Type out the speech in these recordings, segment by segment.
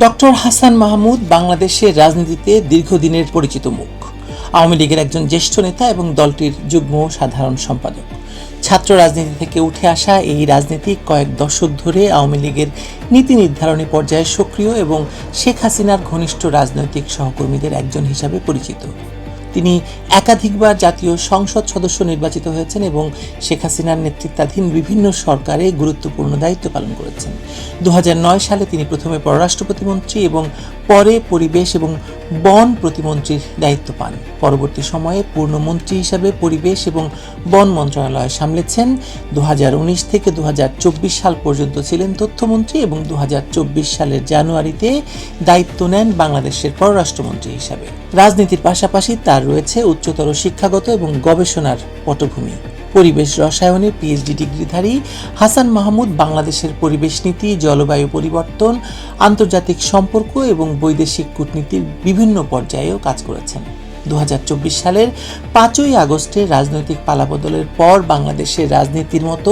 Doctor Hasan Mahmud বাংলাদেশের রাজনীতিতে দীর্ঘদিনের পরিচিত মুখ। আওয়ামী লীগের একজন জ্যেষ্ঠ নেতা এবং দলটির যুগ্ম সাধারণ সম্পাদক। ছাত্র রাজনীতি থেকে উঠে আসা এই রাজনীতি কয়েক দশক ধরে আওয়ামী লীগের নীতি নির্ধারণী পর্যায়ে সক্রিয় এবং শেখ হাসিনার ঘনিষ্ঠ রাজনৈতিক সহকর্মীদের একজন হিসাবে পরিচিত। তিনি একাধিকবার জাতীয় সংসদ সদস্য নির্বাচিত হয়েছেন এবং শেখ হাসিনার নেতৃত্বাধীন বিভিন্ন সরকারে গুরুত্বপূর্ণ দায়িত্ব পালন করেছেন। 2009 সালে তিনি প্রথমে পররাষ্ট্র প্রতিমন্ত্রী এবং পরে পরিবেশ এবং বন প্রতিমন্ত্রীর দায়িত্ব পান। পরবর্তী সময়ে পূর্ণমন্ত্রী হিসাবে পরিবেশ এবং বন মন্ত্রণালয় সামলেছেন। 2019 থেকে 2024 সাল পর্যন্ত ছিলেন তথ্যমন্ত্রী এবং 2024 সালের জানুয়ারিতে দায়িত্ব নেন বাংলাদেশের পররাষ্ট্রমন্ত্রী হিসাবে। রাজনীতির পাশাপাশি তার রয়েছে উচ্চতর শিক্ষাগত এবং গবেষণার পটভূমি। পরিবেশ রসায়নে পিএইচডি ডিগ্রিধারী হাসান মাহমুদ বাংলাদেশের পরিবেশ নীতি, জলবায়ু পরিবর্তন, আন্তর্জাতিক সম্পর্ক এবং বৈদেশিক কূটনীতির বিভিন্ন পর্যায়েও কাজ করেছেন। 2024 সালের 5ই আগস্টের রাজনৈতিক পালাবদলের পর বাংলাদেশের রাজনীতির মতো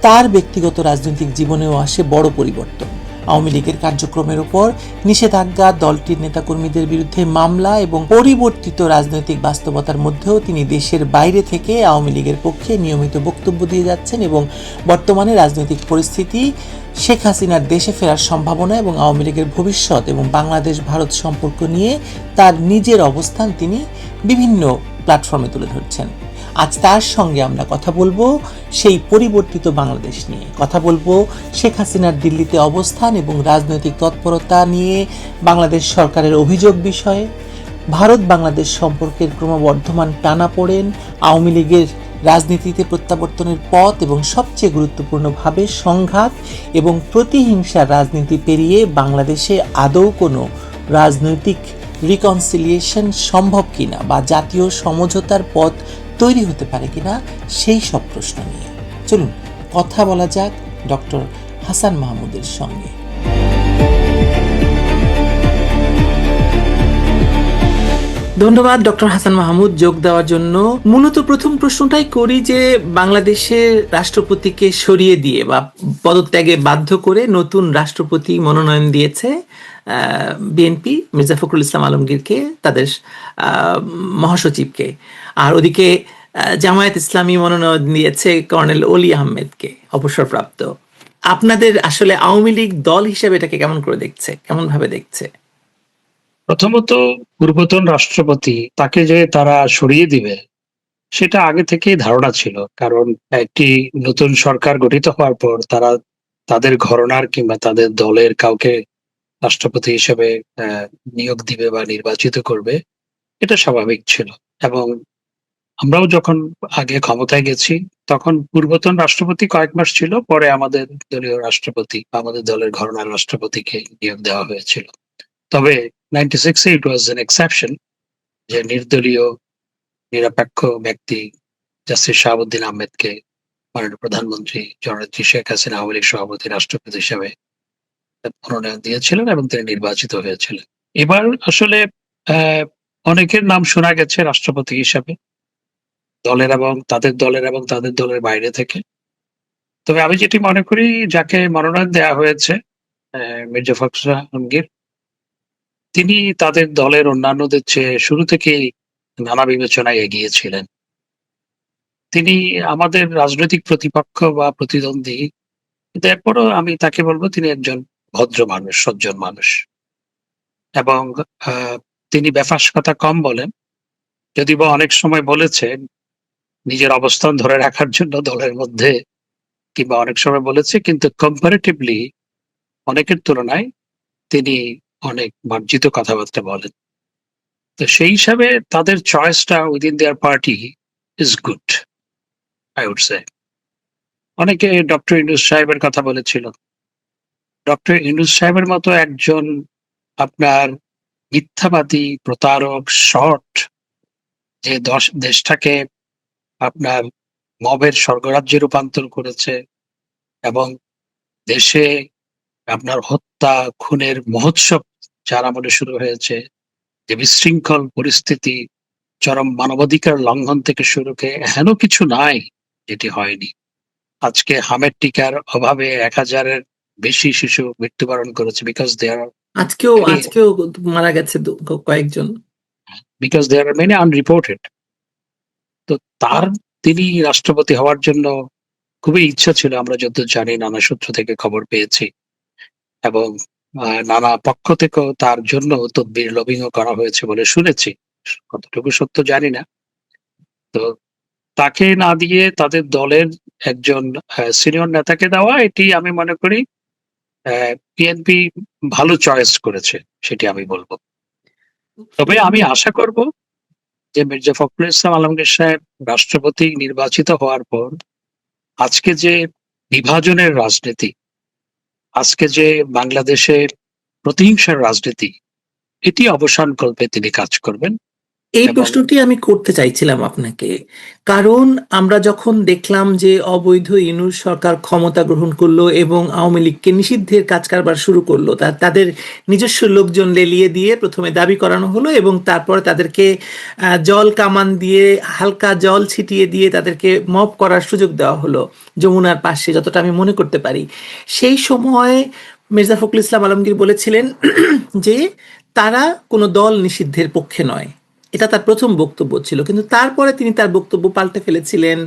তার ব্যক্তিগত রাজনৈতিক জীবনেও আসে বড় পরিবর্তন। আওয়ামী লীগের কার্যক্রমের উপর নিষেধাজ্ঞা, দলটির নেতাকর্মীদের বিরুদ্ধে মামলা এবং পরিবর্তিত রাজনৈতিক বাস্তবতার মধ্যেও তিনি দেশের বাইরে থেকে আওয়ামী লীগের পক্ষে নিয়মিত বক্তব্য দিয়ে যাচ্ছেন এবং বর্তমানে রাজনৈতিক পরিস্থিতি, শেখ হাসিনার দেশে ফেরার সম্ভাবনা এবং আওয়ামী লীগের ভবিষ্যৎ এবং বাংলাদেশ ভারত সম্পর্ক নিয়ে তার নিজের অবস্থান তিনি বিভিন্ন প্ল্যাটফর্মে তুলে ধরছেন। আজ তার সঙ্গে আমরা কথা বলবো সেই পরিবর্তিত বাংলাদেশ নিয়ে, কথা বলবো শেখ হাসিনার দিল্লিতে অবস্থান এবং রাজনৈতিক তৎপরতা নিয়ে, বাংলাদেশ সরকারের অভিযোগ বিষয়ে, ভারত বাংলাদেশ সম্পর্কের ক্রমবর্ধমান টানাপোড়েন, আওয়ামী লীগের রাজনীতিতে প্রত্যাবর্তনের পথ এবং সবচেয়ে গুরুত্বপূর্ণভাবে সংঘাত এবং প্রতিহিংসার রাজনীতি পেরিয়ে বাংলাদেশে আদৌ কোনো রাজনৈতিক রিকনসিলিয়েশন সম্ভব কিনা বা জাতীয় সমঝোতার পথ তৈরি হতে পারে কিনা, সেই সব প্রশ্ন নিয়ে চলুন কথা বলা যাক ডক্টর হাসান মাহমুদের সঙ্গে। ধন্যবাদ ডক্টর হাসান মাহমুদ যোগ দেওয়ার জন্য। মূলত প্রথম প্রশ্নটাই করি যে বাংলাদেশের রাষ্ট্রপতিকে সরিয়ে দিয়ে বা পদত্যাগে বাধ্য করে নতুন রাষ্ট্রপতি মনোনয়ন দিয়েছে বিএনপি মির্জা ফখরুল ইসলাম আলমগীরকে, তাদের মহাসচিবকে। আর ওদিকে জামায়াত ইসলামী মনোনয়ন দিয়েছে কর্নেল অলি আহমেদকে, অবসরপ্রাপ্ত। আপনাদের আসলে আওয়ামী লীগ দল হিসেবে এটাকে কেমন করে দেখছে, কেমন ভাবে দেখছে? প্রথমত, পূর্বতন রাষ্ট্রপতি তাকে যে তারা সরিয়ে দিবে সেটা আগে থেকেই ধারণা ছিল, কারণ একটি নতুন সরকার গঠিত হওয়ার পর তারা তাদের ঘরানার কিংবা তাদের দলের কাউকে রাষ্ট্রপতি হিসেবে নিয়োগ দিবে বা নির্বাচিত করবে, এটা স্বাভাবিক ছিল। এবং আমরাও যখন আগে ক্ষমতায় গেছি তখন পূর্বতন রাষ্ট্রপতি কয়েক মাস ছিল, পরে আমাদের দলীয় রাষ্ট্রপতি, আমাদের দলের ঘরানার রাষ্ট্রপতিকে নিয়োগ দেওয়া হয়েছিল। তবে 96-এ ইট ওয়াজ এন এক্সেপশন যে নির্দলীয় নিরপেক্ষ ব্যক্তি জাস্টিস শাহাবুদ্দিন আহমেদকে মাননীয় প্রধানমন্ত্রী জননেত্রী শেখ হাসিনা আওয়ামী লীগ সভাপতি রাষ্ট্রপতি হিসেবে মনোনয়ন দিয়েছিলেন এবং তিনি নির্বাচিত হয়েছিলেন। এবার আসলে অনেকের নাম শোনা গেছে রাষ্ট্রপতি হিসাবে দলের এবং তাদের দলের বাইরে থেকে। তবে আমি যেটি মনে করি, যাকে মনোনয়ন দেওয়া হয়েছে মির্জা ফখরুল আলমগীর, তিনি তাদের দলের অন্যান্যদের চেয়ে শুরু থেকেই নানা বিবেচনায় এগিয়েছিলেন। তিনি আমাদের রাজনৈতিক প্রতিপক্ষ বা প্রতিদ্বন্দ্বী, কিন্তু এরপরও আমি তাকে বলবো তিনি একজন ভদ্র মানুষ, সজ্জন মানুষ। এবং তিনি বেফাস কথা কম বলেন, যদি বা অনেক সময় বলেছেন নিজের অবস্থান ধরে রাখার জন্য দলের মধ্যে, কিংবা অনেক সময় বলেছে, কিন্তু কম্পারেটিভলি অনেকের তুলনায় তিনি অনেক মার্জিত কথাবার্তা বলেন। তো সেই হিসাবে তাদের চয়েসটা within their party is good, I would say. অনেকে ডক্টর ইউনূস সাহেবের কথা বলেছিল। ডক্টর ইউনূস সাহেবের মতো একজন আপনার মিথ্যাবাদী, প্রতারক, শর্ট, যে দেশটাকে আপনার মবের স্বর্গরাজ্যে রূপান্তর করেছে এবং দেশে আপনার হত্যা খুনের মহোৎসব যার আমলে শুরু হয়েছে, যে বিশৃঙ্খল পরিস্থিতি, চরম মানবাধিকার লঙ্ঘন থেকে শুরু করে হেন কিছু নাই যেটি হয়নি। আজকে হামের টিকার অভাবে 1000-এর বেশি শিশু মৃত্যুবরণ করেছে বিকজ দে আর আজকেও খালি আজকেও মারা গেছে কয়েকজন। Because there are many unreported. তো তিনি রাষ্ট্রপতি হওয়ার জন্য খুবই ইচ্ছা ছিল, আমরা যতদূর জানি, নানা সূত্র থেকে খবর পেয়েছি, এবং নানা পক্ষ থেকেও তার জন্য তদবির লবিংও করা হয়েছে বলে শুনেছি। কতটুকু সত্য জানি না। তো তাকে না দিয়ে তাদের দলের একজন সিনিয়র নেতাকে দেওয়া, এটি আমি মনে করি বিএনপি ভালো চয়েস করেছে, সেটি আমি বলবো। তবে আমি আশা করব যে মির্জা ফখরুল ইসলাম আলমগীর সাহেব রাষ্ট্রপতি নির্বাচিত হওয়ার পর আজকে যে বিভাজনের রাজনীতি, আজকে যে বাংলাদেশের প্রতিহিংসার রাজনীতি, এটি অবসান করবে তিনি কাজ করবেন। এই এবং প্রশ্নটি আমি করতে চাইছিলাম আপনাকে, কারণ আমরা যখন দেখলাম যে অবৈধ ইউনূস সরকার ক্ষমতা গ্রহণ করলো এবং আওয়ামী লীগকে নিষিদ্ধের কাজ কারবার শুরু করলো, তাদের নিজস্ব লোকজন লেলিয়ে দিয়ে প্রথমে দাবি করানো হলো এবং তারপরে তাদেরকে জল কামান দিয়ে, হালকা জল ছিটিয়ে দিয়ে তাদেরকে মব করার সুযোগ দেওয়া হলো যমুনার পাশে, যতটা আমি মনে করতে পারি। সেই সময় মির্জা ফখরুল ইসলাম আলমগীর বলেছিলেন যে তারা কোনো দল নিষিদ্ধের পক্ষে নয়। এটা তার প্রথম বক্তব্য ছিল, কিন্তু তারপরে তিনি তার বক্তব্য পাল্টে ফেলেছিলেন।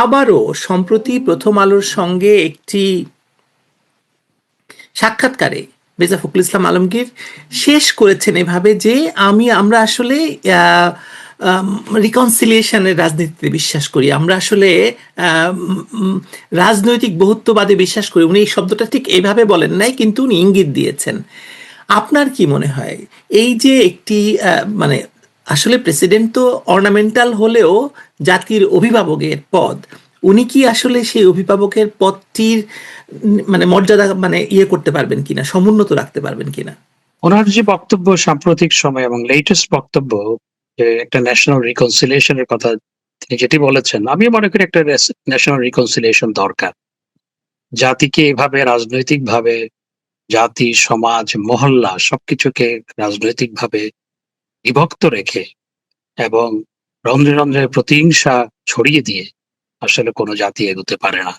আবারও সম্প্রতি প্রথম আলোর সঙ্গে একটি সাক্ষাৎকারে মির্জা ফখরুল ইসলাম আলমগীর শেষ করেছেন এভাবে যে আমরা আসলে রিকনসিলিয়েশনের রাজনীতিতে বিশ্বাস করি, আমরা আসলে রাজনৈতিক বহুত্ববাদে বিশ্বাস করি। উনি এই শব্দটা ঠিক এইভাবে বলেন নাই, কিন্তু উনি ইঙ্গিত দিয়েছেন। আপনার কি মনে হয় এই যে একটি মানে আসলে প্রেসিডেন্ট তো অর্নামেন্টাল হলেও জাতির অভিভাবকের পদ, উনি কি আসলে সেই অভিভাবকের পদটির মানে মর্যাদা মানে করতে পারবেন কিনা, সমুন্নত রাখতে পারবেন কিনা? ওনার যে বক্তব্য সাম্প্রতিক সময় এবং লেটেস্ট বক্তব্য, যে একটা ন্যাশনাল রিকনসিলিয়েশনের কথা তিনি যেটি বলেছেন, আমি মনে করি একটা ন্যাশনাল রিকনসিলিয়েশন দরকার। জাতিকে এভাবে রাজনৈতিকভাবে, জাতি, সমাজ, মহল্লা সবকিছুকে রাজনৈতিকভাবে বিভক্ত রেখে এবং রন্ধ্রে রন্ধ্রে প্রতিহিংসা ছড়িয়ে দিয়ে আসলে কোনো জাতি এগোতে পারে না,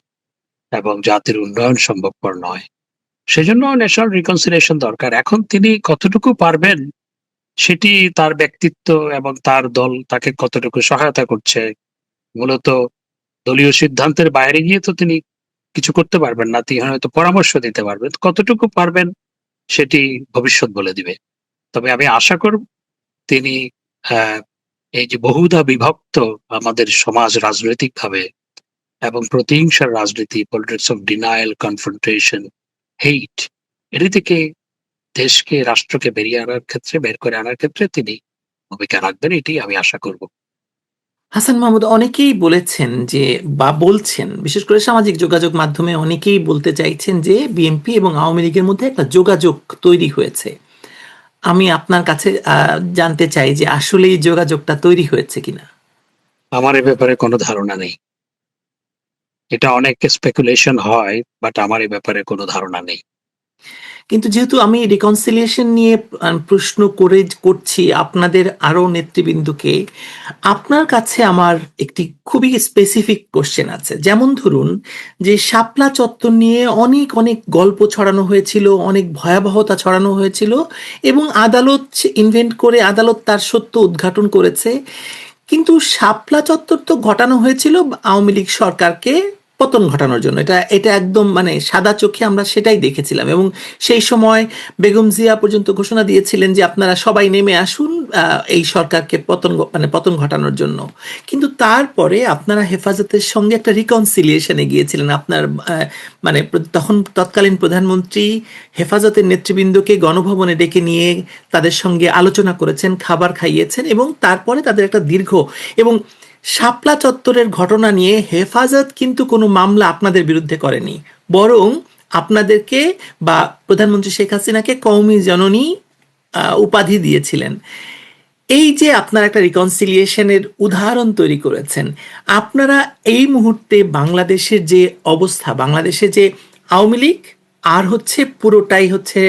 এবং জাতির উন্নয়ন সম্ভবপর নয়। সেজন্য ন্যাশনাল রিকনসিলিয়েশন দরকার। এখন তিনি কতটুকু পারবেন সেটি তার ব্যক্তিত্ব এবং তার দল তাকে কতটুকু সহায়তা করছে। মূলত দলীয় সিদ্ধান্তের বাইরে গিয়ে তো তিনি কিছু করতে পারবেন না, তিনি হয়তো পরামর্শ দিতে পারবেন। কতটুকু পারবেন সেটি ভবিষ্যৎ বলে দিবে। তবে আমি আশা করব তিনি আহ, এই যে বহুধা বিভক্ত আমাদের সমাজ রাজনৈতিকভাবে, এবং প্রতিহিংসার রাজনীতি, politics of denial, confrontation, hate, এটি থেকে দেশকে, রাষ্ট্রকে বের করে আনার ক্ষেত্রে তিনি ভূমিকা রাখবেন, এটি আমি আশা করব। হাসান মাহমুদ, অনেকেই বলেছেন যে বা বলছেন, বিশেষ করে সামাজিক যোগাযোগ মাধ্যমে অনেকেই বলতে চাইছেন যে বিএনপি এবং আওয়ামী লীগের মধ্যে একটা যোগাযোগ তৈরি হয়েছে। আমি আপনার কাছে জানতে চাই যে আসলে এই যোগাযোগটা তৈরি হয়েছে কিনা। আমার এ ব্যাপারে কোনো ধারণা নেই। এটা অনেক স্পেকুলেশন হয়, বাট আমার এ ব্যাপারে কোনো ধারণা নেই। কিন্তু যেহেতু আমি রিকনসিলিয়েশন নিয়ে প্রশ্ন করছি আপনাদের আরো নেতৃবৃন্দকে, আপনার কাছে আমার একটি খুবই স্পেসিফিক কোশ্চেন আছে। যেমন ধরুন যে শাপলা চত্বর নিয়ে অনেক অনেক গল্প ছড়ানো হয়েছিল, অনেক ভয়াবহতা ছড়ানো হয়েছিল, এবং আদালত ইনভেন্ট করে আদালত তার সত্য উদ্ঘাটন করেছে। কিন্তু শাপলা চত্বর তো ঘটানো হয়েছিল আওয়ামী লীগ সরকারকে পতন ঘটানোর জন্য, এটা এটা একদম মানে সাদা চোখে আমরা সেটাই দেখেছিলাম। এবং সেই সময় বেগম জিয়া পর্যন্ত ঘোষণা দিয়েছিলেন যে আপনারা সবাই নেমে আসুন এই সরকারকে পতন ঘটানোর জন্য। কিন্তু তারপরে আপনারা হেফাজতের সঙ্গে একটা রিকনসিলিয়েশনে গিয়েছিলেন। আপনার মানে তখন তৎকালীন প্রধানমন্ত্রী হেফাজতের নেতৃবৃন্দকে গণভবনে ডেকে নিয়ে তাদের সঙ্গে আলোচনা করেছেন, খাবার খাইয়েছেন, এবং তারপরে তাদের একটা দীর্ঘ এবং শাপলা চত্বরের ঘটনা নিয়ে হেফাজত কিন্তু কোনো মামলা আপনাদের বিরুদ্ধে করেনি, বরং আপনাদেরকে বা প্রধানমন্ত্রী শেখ হাসিনাকে কওমি জননী উপাধি দিয়েছিলেন। এই যে আপনারা একটা রিকনসিলিয়েশনের উদাহরণ তৈরি করেছেন, আপনারা এই মুহূর্তে বাংলাদেশের যে অবস্থা, বাংলাদেশে যে আওয়ামী লীগ আর হচ্ছে পুরোটাই হচ্ছে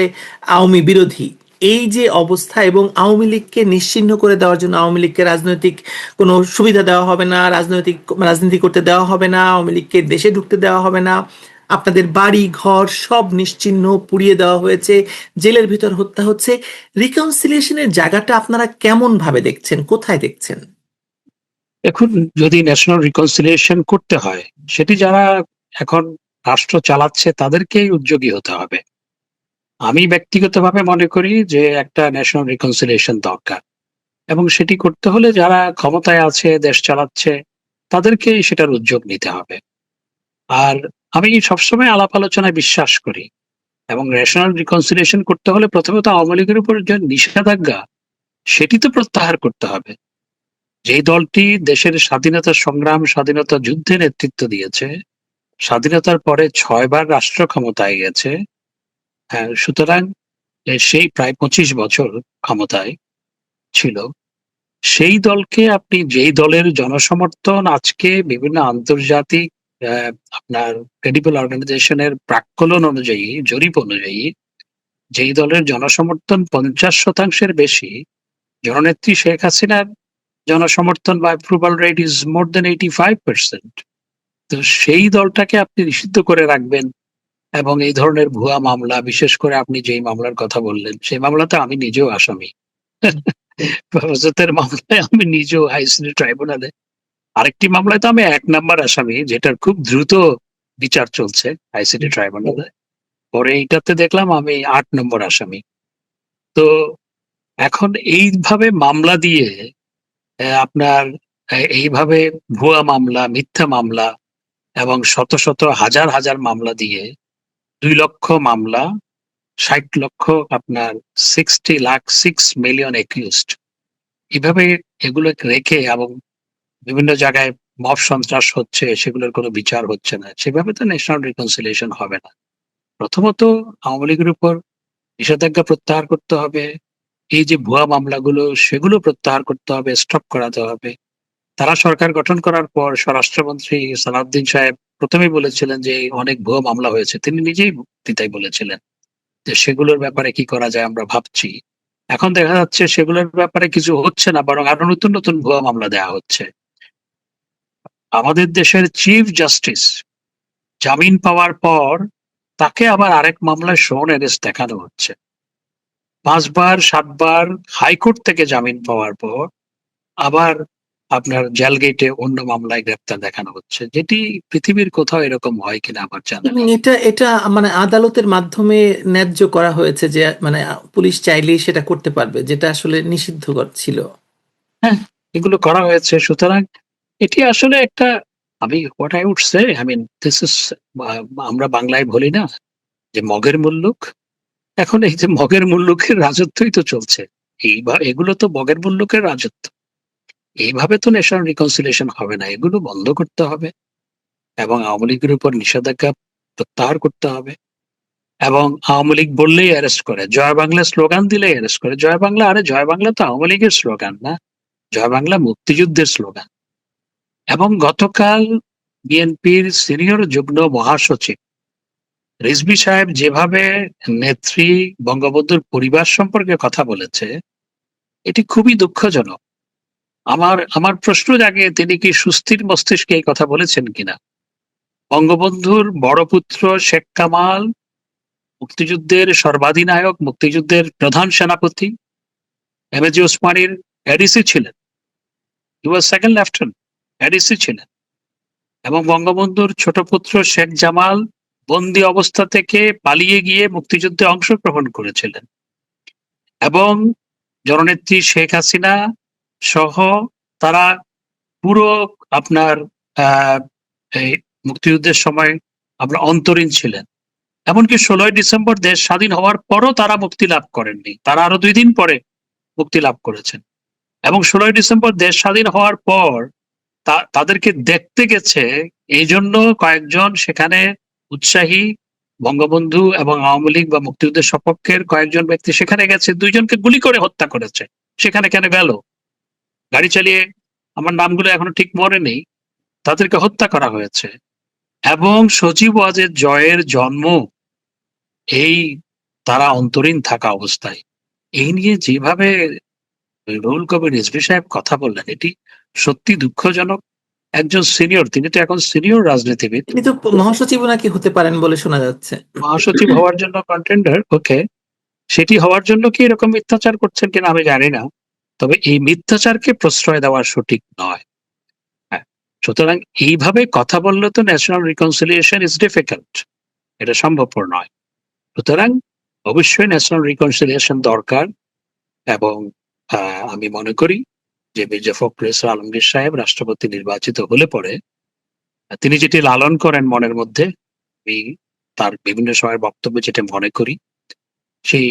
আওয়ামী বিরোধী, এই যে অবস্থা, এবং আওয়ামী লীগকে নিশ্চিহ্ন করে দেওয়ার জন্য আওয়ামী লীগকে রাজনৈতিক কোনো সুবিধা দেওয়া হবে না, রাজনীতি করতে দেওয়া হবে না, আওয়ামী লীগকে দেশে ঢুকতে দেওয়া হবে না, আপনাদের বাড়ি ঘর সব নিশ্চিহ্ন, পুড়িয়ে দেওয়া হয়েছে, জেলের ভিতর হত্যা হচ্ছে। রিকনসিলিয়েশনের জায়গাটা আপনারা কেমন ভাবে দেখছেন, কোথায় দেখছেন? এখন যদি ন্যাশনাল রিকনসিলিয়েশন করতে হয়, সেটি যারা এখন রাষ্ট্র চালাচ্ছে তাদেরকেই উদ্যোগী হতে হবে। আমি ব্যক্তিগতভাবে মনে করি যে একটা ন্যাশনাল রিকনসিলিয়েশন দরকার, এবং সেটি করতে হলে যারা ক্ষমতায় আছে, দেশ চালাচ্ছে, তাদেরকেই সেটার উদ্যোগ নিতে হবে। আর আমি সবসময় আলাপ আলোচনায় বিশ্বাস করি, এবং ন্যাশনাল রিকনসিলিয়েশন করতে হলে প্রথমত আওয়ামী লীগের উপর যে নিষেধাজ্ঞা, সেটি তো প্রত্যাহার করতে হবে। যেই দলটি দেশের স্বাধীনতা সংগ্রাম, স্বাধীনতা যুদ্ধে নেতৃত্ব দিয়েছে, স্বাধীনতার পরে ৬ বার রাষ্ট্র ক্ষমতায় গেছে, হ্যাঁ, সুতরাং সেই প্রায় ২৫ বছর ক্ষমতায় ছিল, সেই দলকে আপনি, যেই দলের জনসমর্থন আজকে বিভিন্ন আন্তর্জাতিক আপনার ক্রেডিবল অর্গানাইজেশনের প্রাক্কলন অনুযায়ী, জরিপ অনুযায়ী, যেই দলের জনসমর্থন ৫০% বেশি, জননেত্রী শেখ হাসিনার জনসমর্থন বা অ্যাপ্রুভাল রেট ইজ মোর দেন 85%। তো সেই দলটাকে আপনি নিষিদ্ধ করে রাখবেন, এবং এই ধরনের ভুয়া মামলা, বিশেষ করে আপনি যেই মামলার কথা বললেন, সেই মামলাতে আমি নিজেও আসামি। হেফাজতের মামলায় আমি নিজেও আইসিডি ট্রাইব্যুনালে, আরেকটি মামলায় তো আমি ১ নাম্বার আসামি, যেটার খুব দ্রুত বিচার চলছে আইসিডি ট্রাইব্যুনালে। পরে এইটাতে দেখলাম আমি ৮ নম্বর আসামি। তো এখন এইভাবে মামলা দিয়ে আপনার এইভাবে ভুয়া মামলা, মিথ্যা মামলা, এবং শত শত হাজার হাজার মামলা দিয়ে ২ লক্ষ মামলা, ৬০ লক্ষ, আপনার ৬০ লাখ, 6 মিলিয়ন একিউজড, এভাবে এগুলো রেখে, এবং বিভিন্ন জায়গায় মব সন্ত্রাস হচ্ছে, সেগুলোর কোনো বিচার হচ্ছে না, সেভাবে তো ন্যাশনাল রিকনসিলিয়েশন হবে না। প্রথমত আওয়ামী লীগের উপর নিষেধাজ্ঞা প্রত্যাহার করতে হবে, এই যে ভুয়া মামলাগুলো, সেগুলো প্রত্যাহার করতে হবে, স্টপ করাতে হবে। তারা সরকার গঠন করার পর স্বরাষ্ট্রমন্ত্রী সালাউদ্দিন সাহেব প্রথমেই বলেছিলেন যে অনেক ভুয়া মামলা হয়েছে, তিনি নিজেই বক্তৃতায় বলেছিলেন যে সেগুলোর ব্যাপারে কি করা যায় আমরা ভাবছি। এখন দেখা যাচ্ছে সেগুলোর ব্যাপারে কিছু হচ্ছে না, বরং আরো নতুন নতুন ভুয়া মামলা দেওয়া হচ্ছে। আমাদের দেশের চিফ জাস্টিস জামিন পাওয়ার পর তাকে আবার আরেক মামলায় শোন এরেস্ট দেখানো হচ্ছে। ৫ বার ৭ বার হাইকোর্ট থেকে জামিন পাওয়ার পর আবার আপনার জেলগেটে অন্য মামলায় গ্রেপ্তার দেখানো হচ্ছে, যেটি পৃথিবীর কোথাও এরকম হয় কিনা আমার জানা এবং নেই। এটা এটা মানে আদালতের মাধ্যমে ন্যায্য করা হয়েছে যে মানে পুলিশ চাইলেই সেটা করতে পারবে, যেটা আসলে নিষিদ্ধ ছিল। হ্যাঁ, এগুলো করা হয়েছে। সুতরাং এটি আসলে একটা, আমি what I would say, I mean this is, আমরা বাংলায় বলি না যে মগের মুল্লুক। এখন এই যে মগের মুল্লুকের রাজত্বই তো চলছে, এইভাবে এগুলো তো মগের মুল্লুকের রাজত্ব। এইভাবে তো ন্যাশনাল রিকনসিলিয়েশন হবে না, এগুলো বন্ধ করতে হবে, এবং আওয়ামী লীগের উপর নিষেধাজ্ঞা প্রত্যাহার করতে হবে। এবং আওয়ামী লীগ বললেই অ্যারেস্ট করে, জয় বাংলা স্লোগান দিলেই অ্যারেস্ট করে। জয় বাংলা, আরে জয় বাংলা তো আওয়ামী লীগের স্লোগান না, জয় বাংলা মুক্তিযুদ্ধের স্লোগান। এবং গতকাল বিএনপির সিনিয়র যুগ্ম মহাসচিব রিজভী সাহেব যেভাবে নেত্রী বঙ্গবন্ধুর পরিবার সম্পর্কে কথা বলেছে, এটি খুবই দুঃখজনক। আমার আমার প্রশ্ন জাগে, তিনি কি সুস্থির মস্তিষ্কে এই কথা বলেছেন কিনা। বঙ্গবন্ধুর বড় পুত্র শেখ কামাল মুক্তিযুদ্ধের সর্বাধিনায়ক, মুক্তিযুদ্ধের প্রধান সেনাপতি, এম এ জি ওসমানীর এডিসি ছিলেন, হি ওয়াজ সেকেন্ড লেফটেন্যান্ট, এডিসি ছিলেন। এবং বঙ্গবন্ধুর ছোট পুত্র শেখ জামাল বন্দি অবস্থা থেকে পালিয়ে গিয়ে মুক্তিযুদ্ধে অংশগ্রহণ করেছিলেন, এবং জননেত্রী শেখ হাসিনা সহ তারা পুরো আপনার আহ এই মুক্তিযুদ্ধের সময় আপনার অন্তরীণ ছিলেন। এমনকি ১৬ই ডিসেম্বর দেশ স্বাধীন হওয়ার পরও তারা মুক্তি লাভ করেননি, তারা আরো ২ দিন পরে মুক্তি লাভ করেছেন। এবং ১৬ই ডিসেম্বর দেশ স্বাধীন হওয়ার পর তাদেরকে দেখতে গেছে, এই জন্য কয়েকজন সেখানে উৎসাহী বঙ্গবন্ধু এবং আওয়ামী লীগ বা মুক্তিযুদ্ধের সপক্ষের কয়েকজন ব্যক্তি সেখানে গেছে, ২ জনকে গুলি করে হত্যা করেছে। সেখানে কেন গেল? গাড়ি চালিয়ে, আমার নামগুলো এখনো ঠিক মনে নেই, তাদেরকে হত্যা করা হয়েছে। এবং সজীব ওয়াজেদ জয়ের জন্ম এই তারা অন্তরীণ থাকা অবস্থায়। এই নিয়ে যেভাবে রুহুল কবির রিজভী সাহেব কথা বললেন, এটি সত্যি দুঃখজনক। একজন সিনিয়র, তিনি তো এখন সিনিয়র রাজনীতিবিদ, তিনি তো মহাসচিব নাকি হতে পারেন বলে শোনা যাচ্ছে। মহাসচিব হওয়ার জন্য কন্টেন্ডার। ওকে, সেটি হওয়ার জন্য কি এরকম মিথ্যাচার করছেন কিনা আমি জানি না, তবে এই মিথ্যাচারকে প্রশ্রয় দেওয়া সঠিক নয়। হ্যাঁ, সুতরাং এইভাবে কথা বললে তো ন্যাশনাল রিকনসিলিয়েশন ইজ ডিফিকাল্ট, এটা সম্ভবপর নয়। সুতরাং অবশ্যই ন্যাশনাল রিকনসিলিয়েশন দরকার, এবং আমি মনে করি যে মির্জা ফখরুল ইসলাম আলমগীর সাহেব রাষ্ট্রপতি নির্বাচিত হলে পরে তিনি যেটি লালন করেন মনের মধ্যে, আমি তার বিভিন্ন সময়ের বক্তব্য যেটা মনে করি, সেই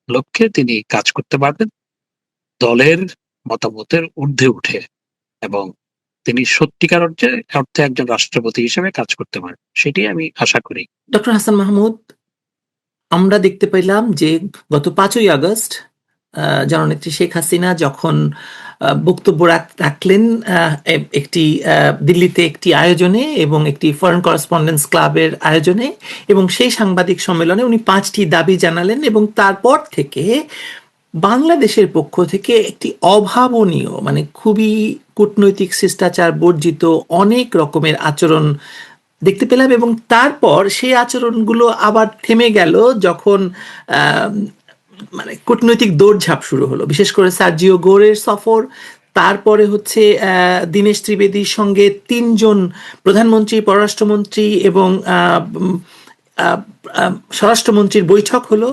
লক্ষ্যে তিনি কাজ করতে পারবেন দলের মতামতের ঊর্ধ্বে উঠে, এবং তিনি সত্যিকার অর্থে একজন রাষ্ট্রপতি হিসেবে কাজ করতে পারেন, সেটি আমি আশা করি। ডক্টর হাসান মাহমুদ, আমরা দেখতে পেলাম যে গত 5ই আগস্ট জননেত্রী শেখ হাসিনা যখন বক্তব্য রাখলেন একটি দিল্লিতে একটি আয়োজনে এবং একটি ফরেন করেসপন্ডেন্স ক্লাবের আয়োজনে, এবং সেই সাংবাদিক সম্মেলনে উনি 5টি দাবি জানালেন, এবং তারপর থেকে বাংলাদেশের পক্ষ থেকে একটি অভাবনীয়, মানে খুবই কূটনৈতিক শিষ্টাচার বর্জিত অনেক রকমের আচরণ দেখতে পেলাম, এবং তারপর সেই আচরণগুলো আবার থেমে গেল যখন মানে কূটনৈতিক দৌড়ঝাঁপ শুরু হলো, বিশেষ করে সার্জিও গোরের সফর, তারপরে হচ্ছে দীনেশ ত্রিবেদীর সঙ্গে 3জন প্রধানমন্ত্রী, পররাষ্ট্রমন্ত্রী এবং স্বরাষ্ট্রমন্ত্রীর বৈঠক হলো।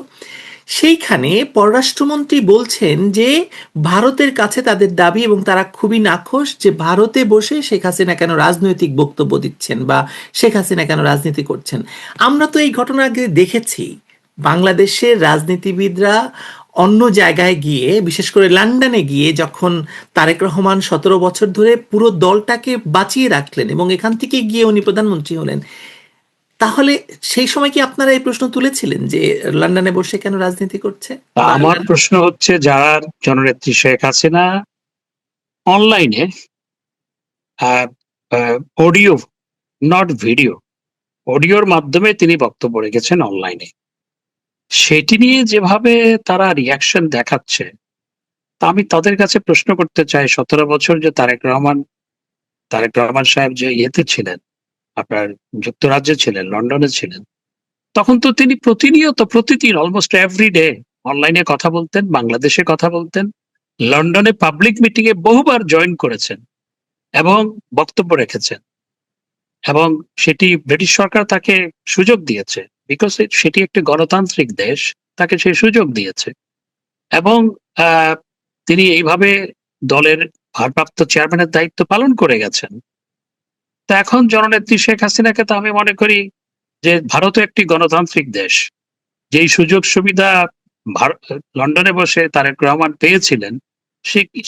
সেইখানে পররাষ্ট্রমন্ত্রী বলছেন যে ভারতের কাছে তাদের দাবি, এবং তারা খুবই নাখোশ যে ভারতে বসে শেখ হাসিনা কেন রাজনৈতিক বক্তব্য দিচ্ছেন বা শেখ হাসিনা কেন রাজনীতি করছেন। আমরা তো এই ঘটনা আগে দেখেছি, বাংলাদেশের রাজনীতিবিদরা অন্য জায়গায় গিয়ে, বিশেষ করে লন্ডনে গিয়ে, যখন তারেক রহমান 17 বছর ধরে পুরো দলটাকে বাঁচিয়ে রাখলেন এবং এখান থেকে গিয়ে উনি প্রধানমন্ত্রী হলেন, তাহলে সেই সময় কি আপনারা এই প্রশ্ন তুলেছিলেন যে লন্ডনে বসে কেন রাজনীতি করছে? আমার প্রশ্ন হচ্ছে, যারা জননেত্রী শেখ হাসিনা অনলাইনে অডিও, নট ভিডিও, অডিওর মাধ্যমে তিনি বক্তব্য রেখেছেন অনলাইনে, সেটি নিয়ে যেভাবে তারা রিয়াকশন দেখাচ্ছে, তা আমি তাদের কাছে প্রশ্ন করতে চাই, 17 বছর যে তারেক রহমান সাহেব যে ইয়েতে ছিলেন, আপনার যুক্তরাজ্যে ছিলেন, লন্ডনে ছিলেন, তখন তো তিনি প্রতিনিয়ত, প্রতিদিন, অলমোস্ট এভরিডে অনলাইনে কথা বলতেন, বাংলাদেশে কথা বলতেন, লন্ডনে পাবলিক মিটিং এ বহুবার জয়েন করেছেন এবং বক্তব্য রেখেছেন, এবং সেটি ব্রিটিশ সরকার তাকে সুযোগ দিয়েছে, বিকজ সেটি একটি গণতান্ত্রিক দেশ, তাকে সেই সুযোগ দিয়েছে, এবং তিনি এইভাবে দলের ভারপ্রাপ্ত চেয়ারম্যানের দায়িত্ব পালন করে গেছেন। তা এখন জননেত্রী শেখ হাসিনাকে তো আমি মনে করি যে ভারতও একটি গণতান্ত্রিক দেশ, যেই সুযোগ সুবিধা লন্ডনে বসে তারেক রহমান পেয়েছিলেন,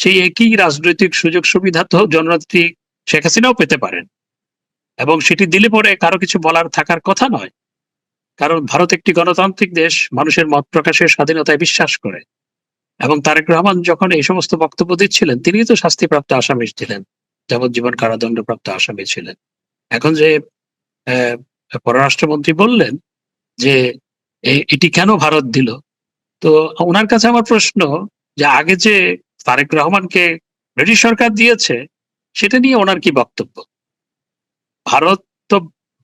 সেই একই রাজনৈতিক সুযোগ সুবিধা তো জননেত্রী শেখ হাসিনাও পেতে পারেন, এবং সেটি দিলে পরে কারো কিছু বলার থাকার কথা নয়, কারণ ভারত একটি গণতান্ত্রিক দেশ, মানুষের মত প্রকাশের স্বাধীনতায় বিশ্বাস করে, এবং তারেক রহমান যখন এই সমস্ত বক্তব্য দিচ্ছিলেন, তিনি তো শাস্তিপ্রাপ্ত আসামি ছিলেন, যাবজ্জীবন কারাদণ্ডপ্রাপ্ত আসামি ছিলেন। এখন যে পররাষ্ট্রমন্ত্রী বললেন যে এটি কেন ভারত দিল, তো ওনার কাছে আমার প্রশ্ন যে আগে যে তারেক রহমানকে ব্রিটিশ সরকার দিয়েছে, সেটা নিয়ে ওনার কি বক্তব্য? ভারত তো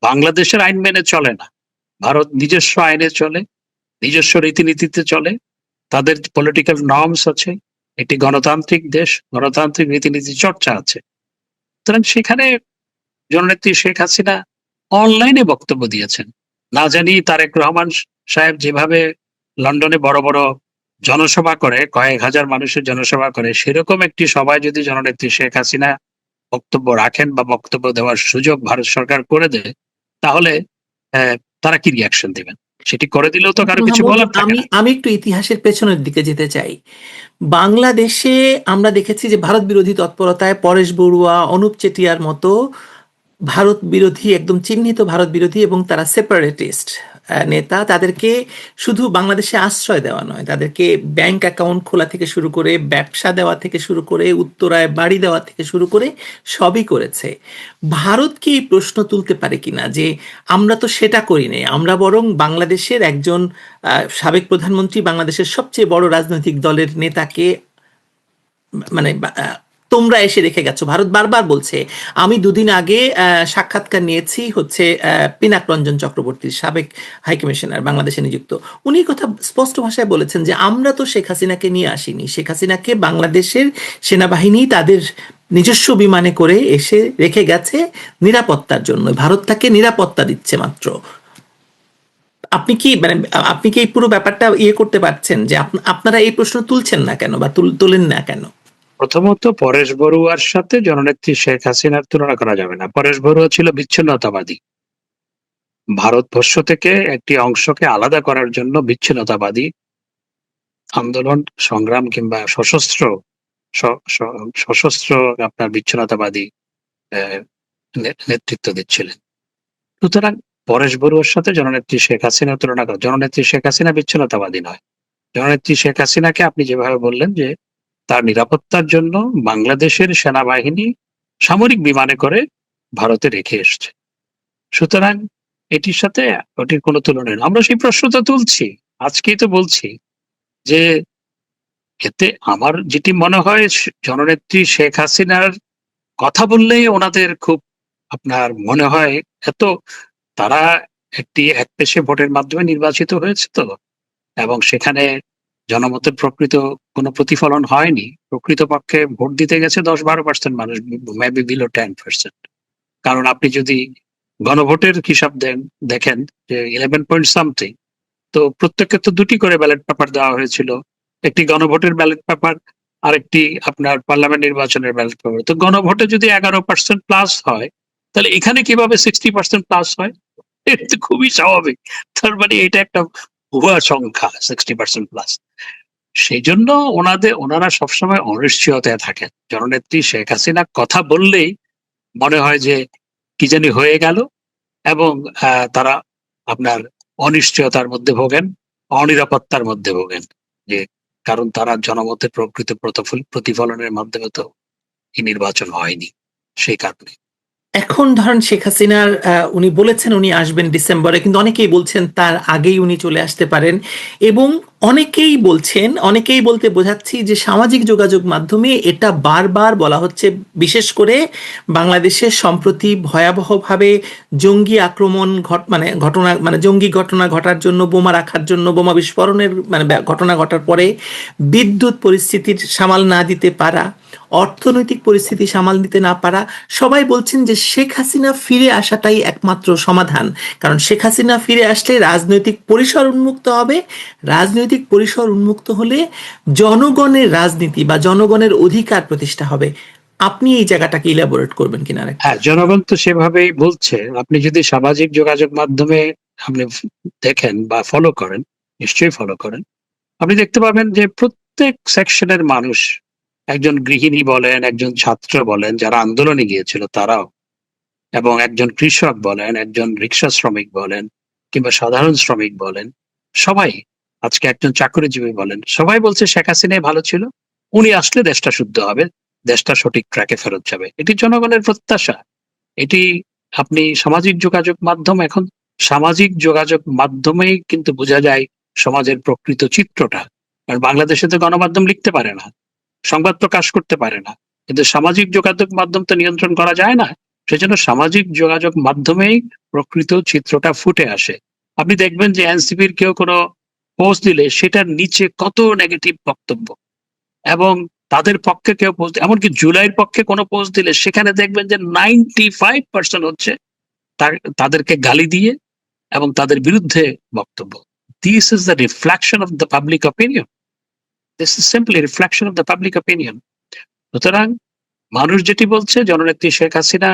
বাংলাদেশের আইন মেনে চলে না, ভারত নিজস্ব আইনে চলে, নিজস্ব রীতিনীতিতে চলে, তাদের পলিটিক্যাল নর্মস আছে, একটি গণতান্ত্রিক দেশ, গণতান্ত্রিক রীতিনীতি চর্চা আছে। সুতরাং সেখানে জননেত্রী শেখ হাসিনা অনলাইনে বক্তব্য দিয়েছেন, না জানি তারেক রহমান সাহেব যেভাবে লন্ডনে বড় বড় জনসভা করে, কয়েক হাজার মানুষের জনসভা করে, সেরকম একটি সভায় যদি জননেত্রী শেখ হাসিনা বক্তব্য রাখেন বা বক্তব্য দেওয়ার সুযোগ ভারত সরকার করে দেয়, তাহলে তারা কি রিয়াকশন দিবেন? সেটি করে দিলেও তো কারো কিছু বলার থাকে না। আমি একটু ইতিহাসের পেছনের দিকে যেতে চাই। বাংলাদেশে আমরা দেখেছি যে ভারত বিরোধী তৎপরতায় পরেশ বড়ুয়া, অনুপ চেটিয়ার মতো ভারত বিরোধী, একদম চিহ্নিত ভারত বিরোধী এবং তারা সেপারেটিস্ট নেতা, তাদেরকে শুধু বাংলাদেশে আশ্রয় দেওয়া নয়, তাদেরকে ব্যাংক অ্যাকাউন্ট খোলা থেকে শুরু করে, ব্যবসা দেওয়া থেকে শুরু করে, উত্তরায় বাড়ি দেওয়া থেকে শুরু করে সবই করেছে। ভারত কি এই প্রশ্ন তুলতে পারে কিনা যে আমরা তো সেটা করি নাই, আমরা বরং বাংলাদেশের একজন সাবেক প্রধানমন্ত্রী, বাংলাদেশের সবচেয়ে বড় রাজনৈতিক দলের নেতাকে মানে তোমরা এসে রেখে গেছো। ভারত বারবার বলছে। আমি দুদিন আগে সাক্ষাৎকার নিয়েছি হচ্ছে পিনাক রঞ্জন চক্রবর্তীর, সাবেক হাইকমিশনার বাংলাদেশে নিযুক্ত। উনি এই কথা স্পষ্ট ভাষায় বলেছেন যে আমরা তো শেখ হাসিনাকে নিয়ে আসিনি, শেখ হাসিনাকে বাংলাদেশের সেনাবাহিনী তাদের নিজস্ব বিমানে করে এসে রেখে গেছে নিরাপত্তার জন্য, ভারত তাকে নিরাপত্তা দিচ্ছে মাত্র। আপনি কি মানে আপনি কি এই পুরো ব্যাপারটা করতে পারছেন যে আপনারা এই প্রশ্ন তুলছেন না কেন বা তোলেন না কেন? প্রথমত পরেশ বড়ুয়ার সাথে জননেত্রী শেখ হাসিনার তুলনা করা যাবে না। পরেশ বড়ুয়া ছিল বিচ্ছিন্নতাবাদী, ভারতবর্ষ থেকে একটি অংশকে আলাদা করার জন্য বিচ্ছিন্নতাবাদী আন্দোলন সংগ্রাম কিংবা সশস্ত্র আপনার বিচ্ছিন্নতাবাদী নেতৃত্ব দিচ্ছিলেন। সুতরাং পরেশ বড়ুয়ার সাথে জননেত্রী শেখ হাসিনার তুলনা করা, জননেত্রী শেখ হাসিনা বিচ্ছিন্নতাবাদী নয়। জননেত্রী শেখ হাসিনাকে আপনি যেভাবে বললেন যে তার নিরাপত্তার জন্য বাংলাদেশের সেনাবাহিনী সামরিক বিমানে করে ভারতে রেখে এসছে। সুতরাং এটির সাথে ওটির কোনো তুলনা নেই। আমরা সেই প্রশ্নটা তুলছি, আজকেই তো বলছি যে এতে আমার যেটি মনে হয় জননেত্রী শেখ হাসিনার কথা বললেই ওনাদের খুব আপনার মনে হয় এত তারা একটি একপেশে ভোটের মাধ্যমে নির্বাচিত হয়েছে তো, এবং সেখানে জনমতের প্রকৃত কোনো প্রতিফলন হয়নি। প্রকৃতপক্ষে ভোট দিতে গেছে 10-12% মানুষ, মেবি বিলো 10%। কারণ আপনি যদি গণভোটের হিসাব দেখেন যে 11 পয়েন্ট সামথিং, তো প্রত্যেককে তো দুটি করে ব্যালট পেপার দেওয়া হয়েছিল, একটি গণভোটের ব্যালট পেপার আর একটি আপনার পার্লামেন্ট নির্বাচনের ব্যালট পেপার। তো গণভোটে যদি 11% প্লাস হয়, তাহলে এখানে কিভাবে 60% প্লাস হয়? এটা তো খুবই স্বাভাবিক। তার মানে এটা একটা ভুয়া সংখ্যা 60% প্লাস। সেই জন্য ওনারা সবসময় অনিশ্চয়তায় থাকেন। জননেত্রী শেখ হাসিনা কথা বললেই মনে হয় যে কি জানি হয়ে গেল, এবং তারা আপনার অনিশ্চয়তার মধ্যে ভোগেন, অনিরাপত্তার মধ্যে ভোগেন, যে কারণ তারা জনমতের প্রকৃত প্রতিফলনের মাধ্যমে তো এই নির্বাচন হয়নি, সেই কারণে। এখন ধরেন শেখ হাসিনার উনি বলেছেন উনি আসবেন ডিসেম্বরে, কিন্তু অনেকেই বলছেন তার আগেই উনি চলে আসতে পারেন। এবং অনেকেই বলতে বোঝাচ্ছি যে সামাজিক যোগাযোগ মাধ্যমে এটা বারবার বলা হচ্ছে, বিশেষ করে বাংলাদেশের সম্প্রতি ভয়াবহভাবে জঙ্গি আক্রমণ জঙ্গি ঘটনা ঘটার জন্য, বোমা রাখার জন্য, বোমা বিস্ফোরণের ঘটনা ঘটার পরে বিদ্যুৎ পরিস্থিতির সামাল না দিতে পারা, অর্থনৈতিক পরিস্থিতি সামাল দিতে না পারা, সবাই বলছেন যে শেখ হাসিনা ফিরে আসাটাই একমাত্র সমাধান। কারণ শেখ হাসিনা ফিরে আসলে রাজনৈতিক পরিসর উন্মুক্ত হবে, রাজনৈতিক পরিসর উন্মুক্ত হলে জনগণের রাজনীতি বা জনগণের অধিকার প্রতিষ্ঠা হবে। আপনি এই জায়গাটাকে ইলাবোরেট করবেন কিনা? হ্যাঁ, জনগণ তো সেভাবেই বলছে। আপনি যদি সামাজিক যোগাযোগ মাধ্যমে আপনি দেখেন বা ফলো করেন, নিশ্চয়ই ফলো করেন, আপনি দেখতে পাবেন যে প্রত্যেক সেকশনের মানুষ, একজন গৃহিণী বলেন, একজন ছাত্র বলেন যারা আন্দোলনে গিয়েছিল তারাও, এবং একজন কৃষক বলেন, একজন রিক্সা শ্রমিক বলেন, কিংবা সাধারণ শ্রমিক বলেন, সবাই, আজকে একজন চাকরিজীবী বলেন, সবাই বলছে শেখ হাসিনাই ভালো ছিল, উনি আসলে দেশটা শুদ্ধ হবে, দেশটা সঠিক ট্র্যাকে ফেরত যাবে। এটি জনগণের প্রত্যাশা। এটি আপনি এখন সামাজিক যোগাযোগ মাধ্যমেই কিন্তু বোঝা যায় সমাজের প্রকৃত চিত্রটা। কারণ বাংলাদেশে তো গণমাধ্যম লিখতে পারে না, সংবাদ প্রকাশ করতে পারে না, কিন্তু সামাজিক যোগাযোগ মাধ্যম তো নিয়ন্ত্রণ করা যায় না। সেজন্য সামাজিক যোগাযোগ মাধ্যমেই প্রকৃত চিত্রটা ফুটে আসে। আপনি দেখবেন যে এনসিপির কেউ কোনো পোস্ট দিলে সেটার নিচে কত নেগেটিভ বক্তব্য, এবং তাদের পক্ষে কেউ পোস্ট, এমনকি জুলাইয়ের পক্ষে কোনো পোস্ট দিলে সেখানে দেখবেন যে 95% হচ্ছে তাদেরকে গালি দিয়ে এবং তাদের বিরুদ্ধে বক্তব্য। This is the reflection of the public opinion. This is simply reflection of the public opinion. সুতরাং মানুষ যেটি বলছে, জননেত্রী শেখ হাসিনা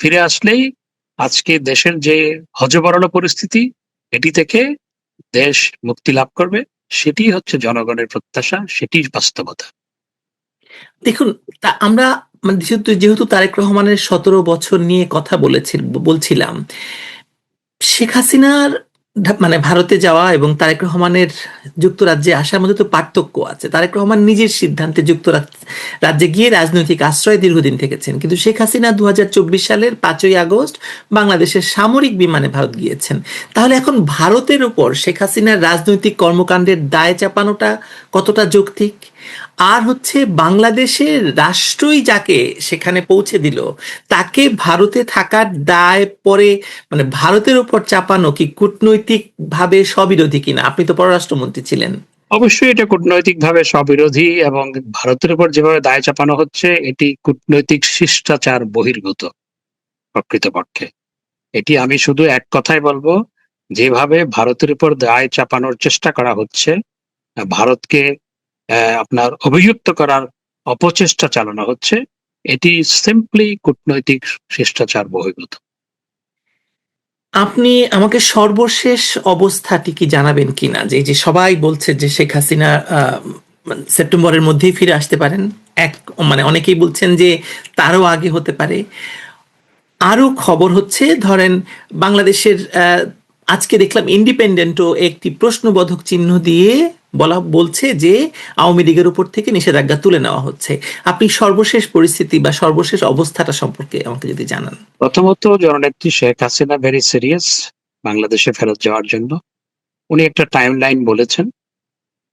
ফিরে আসলেই আজকে দেশের যে হযবরল পরিস্থিতি, এটি থেকে দেশ মুক্তি লাভ করবে, সেটি হচ্ছে জনগণের প্রত্যাশা, সেটি বাস্তবতা। দেখুন, আমরা যেহেতু তারেক রহমানের 17 বছর নিয়ে কথা বলছিলাম, শেখ হাসিনার ভারতে যাওয়া এবং তারেক রহমানের যুক্তরাজ্যে আসার মধ্যে তো পার্থক্য আছে। তারেক রহমান নিজের সিদ্ধান্তে রাজ্যে গিয়ে রাজনৈতিক আশ্রয় দীর্ঘদিন থেকেছেন, কিন্তু শেখ হাসিনা 2024 সালের 5ই আগস্ট বাংলাদেশের সামরিক বিমানে ভারত গিয়েছেন। তাহলে এখন ভারতের উপর শেখ হাসিনার রাজনৈতিক কর্মকাণ্ডের দায় চাপানোটা কতটা যৌক্তিক? আর হচ্ছে বাংলাদেশের রাষ্ট্রই যাকে সেখানে পৌঁছে দিল, তাকে ভারতে থাকার দায় পরে মানে ভারতের উপর চাপানো কি কূটনৈতিক ভাবে স্ববিরোধী কিনা? আপনি তো পররাষ্ট্রমন্ত্রী ছিলেন। অবশ্যই এটা কূটনৈতিকভাবে স্ববিরোধী, এবং ভারতের উপর যেভাবে দায় চাপানো হচ্ছে এটি কূটনৈতিক শিষ্টাচার বহির্ভূত প্রকৃতপক্ষে। এটি আমি শুধু এক কথাই বলবো, যেভাবে ভারতের উপর দায় চাপানোর চেষ্টা করা হচ্ছে, ভারতকে আপনার অভিযুক্ত করার অপচেষ্টা চালানো হচ্ছে, এটি সিম্পলি কূটনৈতিক শিষ্টাচার বহির্ভূত। আপনি আমাকে সর্বশেষ অবস্থাটি কি জানাবেন কিনা, যে এই যে সবাই বলছে যে শেখ হাসিনা সেপ্টেম্বরের মধ্যেই ফিরে আসতে পারেন, এক মানে অনেকেই বলছেন যে তারও আগে হতে পারে। আরও খবর হচ্ছে ধরেন বাংলাদেশের আজকে দেখলাম ইন্ডিপেন্ডেন্টও একটি প্রশ্নবোধক চিহ্ন দিয়ে বলছে যে আওয়ামী লীগের উপর থেকে নিষেধাজ্ঞা তুলে নেওয়া হচ্ছে। আপনি সর্বশেষ পরিস্থিতি বা সর্বশেষ অবস্থাটা সম্পর্কে আমাকে যদি জানান। প্রথমত, জননেত্রী শেখ হাসিনা ভেরি সিরিয়াস বাংলাদেশে ফেরত যাওয়ার জন্য। উনি একটা টাইম লাইন বলেছেন,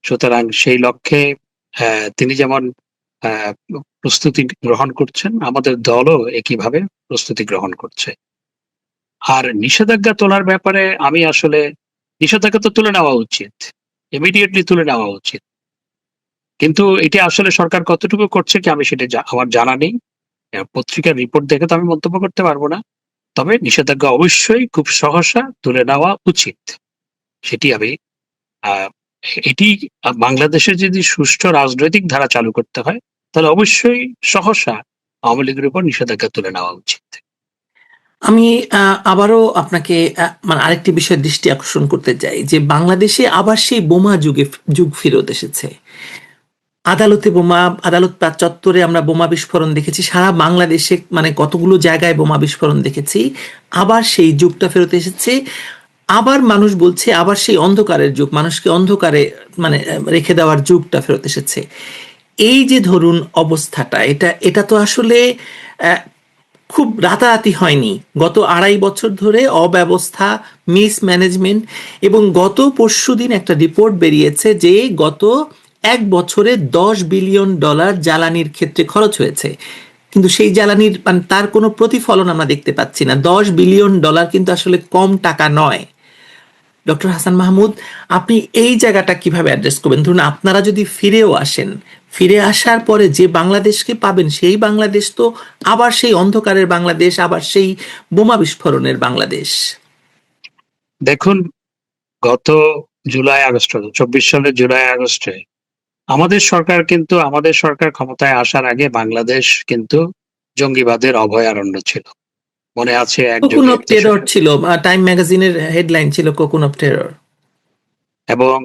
সুতরাং সেই লক্ষ্যে তিনি যেমন আহ, প্রস্তুতি গ্রহণ করছেন, আমাদের দলও একইভাবে প্রস্তুতি গ্রহণ করছে। আর নিষেধাজ্ঞা তোলার ব্যাপারে আমি আসলে, নিষেধাজ্ঞা তো তুলে নেওয়া উচিত, ইমিডিয়েটলি তুলে নেওয়া উচিত, কিন্তু এটা আসলে সরকার কতটুকু করছে কি আমি সেটা আমার জানা নেই। পত্রিকার রিপোর্ট দেখে তো আমি মন্তব্য করতে পারবো না। তবে নিষেধাজ্ঞা অবশ্যই খুব সহসা তুলে নেওয়া উচিত, সেটি আমি আহ, এটি বাংলাদেশে যদি সুষ্ঠু রাজনৈতিক ধারা চালু করতে হয়, তাহলে অবশ্যই সহসা আওয়ামী লীগের উপর নিষেধাজ্ঞা তুলে নেওয়া উচিত। আমি আবারও আপনাকে মানে আরেকটি বিষয়ের দৃষ্টি আকর্ষণ করতে চাই, যে বাংলাদেশে আবার সেই বোমা যুগ ফেরত এসেছে। আদালতে বোমা, আদালত চত্বরে আমরা বোমা বিস্ফোরণ দেখেছি, সারা বাংলাদেশে মানে কতগুলো জায়গায় বোমা বিস্ফোরণ দেখেছি। আবার সেই যুগটা ফেরত এসেছে। আবার মানুষ বলছে আবার সেই অন্ধকারের যুগ, মানুষকে অন্ধকারে মানে রেখে দেওয়ার যুগটা ফেরত এসেছে। এই যে ধরুন অবস্থাটা, এটা এটা তো আসলে আহ, খুব রাতারাতি হয়নি। গত 2.5 বছর ধরে অব্যবস্থা, মিসম্যানেজমেন্ট, এবং গত পরশুদিন একটা রিপোর্ট বেরিয়েছে যে গত 1 বছরে $10 বিলিয়ন জ্বালানির ক্ষেত্রে খরচ হয়েছে, কিন্তু সেই জ্বালানির মানে তার কোনো প্রতিফলন আমরা দেখতে পাচ্ছি না। $10 বিলিয়ন কিন্তু আসলে কম টাকা নয়। ডক্টর হাসান মাহমুদ, আপনি এই জায়গাটা কিভাবে অ্যাড্রেস করবেন? ধরুন আপনারা যদি ফিরেও আসেন, ফিরে আসার পরে যে বাংলাদেশকে পাবেন সেই বাংলাদেশ তো আবার সেই অন্ধকারের বাংলাদেশ, আবার সেই বোমা বিস্ফোরণের বাংলাদেশ। দেখুন, গত জুলাই আগস্ট, 24 সালের জুলাই আগস্টে আমাদের সরকার ক্ষমতায় আসার আগে বাংলাদেশ কিন্তু জঙ্গিবাদের অভয়ারণ্য ছিল। মনে আছে কোকুন একযোগে অফ টেরর ছিল, টাইম ম্যাগাজিনের হেডলাইন ছিল কোকুন অফ টেরর। এবং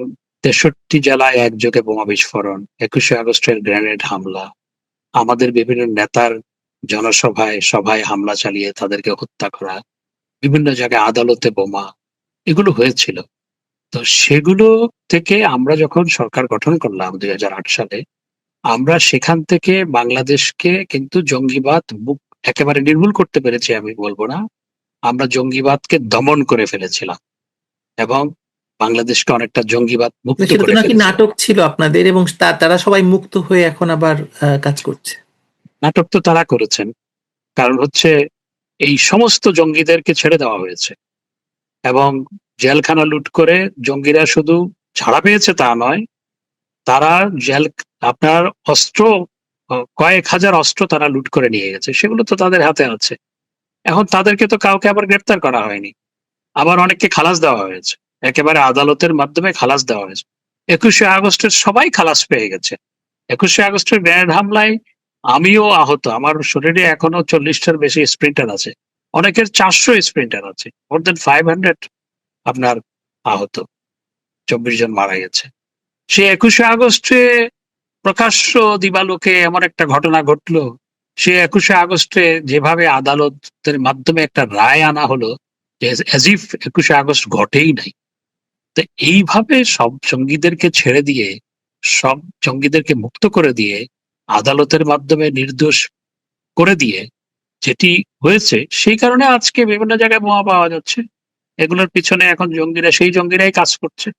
63 জেলায় একযোগে বোমা বিস্ফোরণ, 21শে আগস্টের গ্রেনেড হামলা, আমাদের বিভিন্ন নেতার জনসভায় সভায় হামলা চালিয়ে তাদেরকে হত্যা করা, বিভিন্ন জায়গায় আদালতে বোমা, এগুলো হয়েছিল। তো সেগুলো থেকে আমরা যখন সরকার গঠন করলাম 2008 সালে, আমরা সেখান থেকে বাংলাদেশকে কিন্তু জঙ্গিবাদ একেবারে নির্মূল করতে পেরেছি আমি বলবো না, আমরা জঙ্গিবাদকে দমন করে ফেলেছিলাম এবং বাংলাদেশকে অনেকটা জঙ্গিবাদ মুক্ত সেটা তো করে নাকি ফেলেছিলাম। নাটক ছিল আপনাদের, এবং তারা সবাই মুক্ত হয়ে এখন আবার কাজ করছে। নাটক তো তারা করেছেন, কারণ হচ্ছে এই সমস্ত জঙ্গিদেরকে ছেড়ে দেওয়া হয়েছে এবং জেলখানা লুট করে জঙ্গিরা শুধু ছাড়া পেয়েছে তা নয়, তারা জেল আপনার অস্ত্র, কয়েক হাজার অস্ত্র তারা লুট করে নিয়ে গেছে, সেগুলো তো তাদের হাতে আছে। এখন তাদেরকে তো কাউকে আবার গ্রেপ্তার করা হয়নি, আবার অনেককে খালাস দেওয়া হয়েছে, একেবারে আদালতের মাধ্যমে খালাস দেওয়া হয়েছে। 21শে আগস্টের সবাই খালাস পেয়ে গেছে। 21শে আগস্টের গ্রেনেড হামলায় আমিও আহত, আমার শরীরে এখনো 40টার বেশি স্প্রিন্টার আছে, অনেকের 400 স্প্রিন্টার আছে, মোর দেন 500 আপনার আহত, 24 জন মারা গেছে। সে 21শে আগস্টে প্রকাশ্য দিবালোকে এমন একটা ঘটনা ঘটলো, সে 21শে আগস্টে যেভাবে আদালতের মাধ্যমে একটা রায় আনা হলো, যে অ্যাজ ইফ 21শে আগস্ট ঘটেই নাই। তো এইভাবে সব জঙ্গিদেরকে ছেড়ে দিয়ে, সব জঙ্গিদেরকে মুক্ত করে দিয়ে, আদালতের মাধ্যমে নির্দোষ করে দিয়ে যেটি হয়েছে, সেই কারণে আজকে বিভিন্ন জায়গায় বোমা পাওয়া যাচ্ছে। এগুলোর পিছনে এখন জঙ্গিরাই কাজ করছে।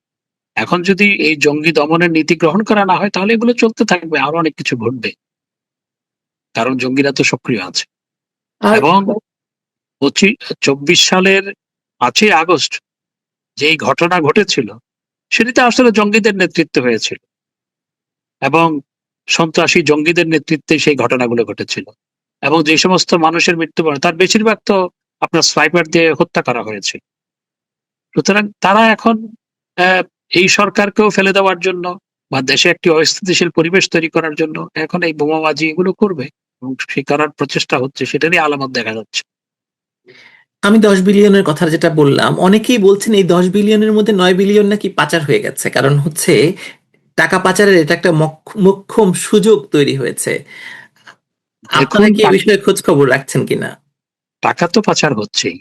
এখন যদি এই জঙ্গি দমনের নীতি গ্রহণ করা না হয় তাহলে এগুলো চলতে থাকবে, আরো অনেক কিছু ঘটবে, কারণ জঙ্গিরা তো সক্রিয় আছে। আর এবং 24 সালের 5ই আগস্ট যেই ঘটনা ঘটেছিল সেটিতে আসলে জঙ্গিদের নেতৃত্ব হয়েছিল এবং সন্ত্রাসী জঙ্গিদের নেতৃত্বে সেই ঘটনাগুলো ঘটেছিল, এবং যে সমস্ত মানুষের মৃত্যুবরণ তার বেশিরভাগ তো আপনার স্নাইপার দিয়ে হত্যা করা হয়েছে। সুতরাং তারা এখন আহ, এই সরকারকেও ফেলে দেওয়ার জন্য বা দেশে একটি অস্থিতিশীল পরিবেশ তৈরি করার জন্য এখন এই বোমাবাজি এগুলো করবে, এবং সে করার প্রচেষ্টা হচ্ছে, সেটারই আলামত দেখা যাচ্ছে। আমি 10 বিলিয়নের কথা যেটা বললাম, অনেকেই বলছেন এই 10 বিলিয়নের মধ্যে 9 বিলিয়ন নাকি পাচার হয়ে গেছে, কারণ হচ্ছে টাকা পাচারের এটা একটা মোক্ষম সুযোগ তৈরি হয়েছে। আপনারা দেখুন, কি এই বিষয়ে খোঁজ খবর রাখছেন কিনা? টাকা তো পাচার হচ্ছেই,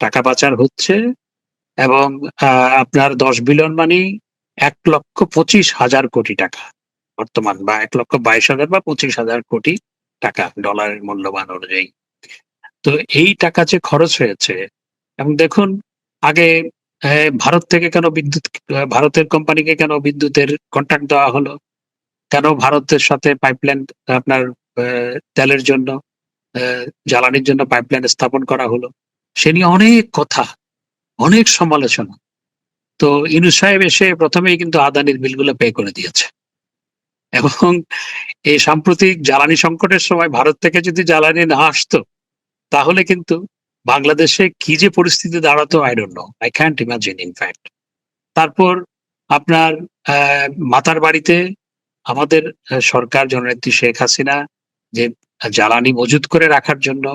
টাকা পাচার হচ্ছে, এবং আপনার 10 বিলিয়ন মানে 1,25,000 কোটি টাকা বর্তমান, বা 1,22,000 বা 25,000 কোটি টাকা ডলারের মূল্যবান অনুযায়ী। তো এই টাকা যে খরচ হয়েছে, এবং দেখুন আগে ভারত থেকে কেন বিদ্যুৎ, ভারতের কোম্পানিকে কেন বিদ্যুতের কন্ট্রাক্ট দেওয়া হলো, কেন ভারতের সাথে পাইপলাইন আপনার তেলের জন্য, জ্বালানির জন্য পাইপলাইন স্থাপন করা হলো, সে নিয়ে অনেক কথা, অনেক সমালোচনা। তো ইনু সাহেব এসে প্রথমেই কিন্তু আদানির বিলগুলো পে করে দিয়েছে, এবং এই সাম্প্রতিক জ্বালানি সংকটের সময় ভারত থেকে যদি জ্বালানি না আসতো তাহলে কিন্তু বাংলাদেশে কি যে পরিস্থিতি দাঁড়াতো, I don't know, I can't imagine in fact. তারপর আপনার মাতার বাড়িতে আমাদের সরকার জননেত্রী শেখ হাসিনা যে জ্বালানি মজুত করে রাখার জন্য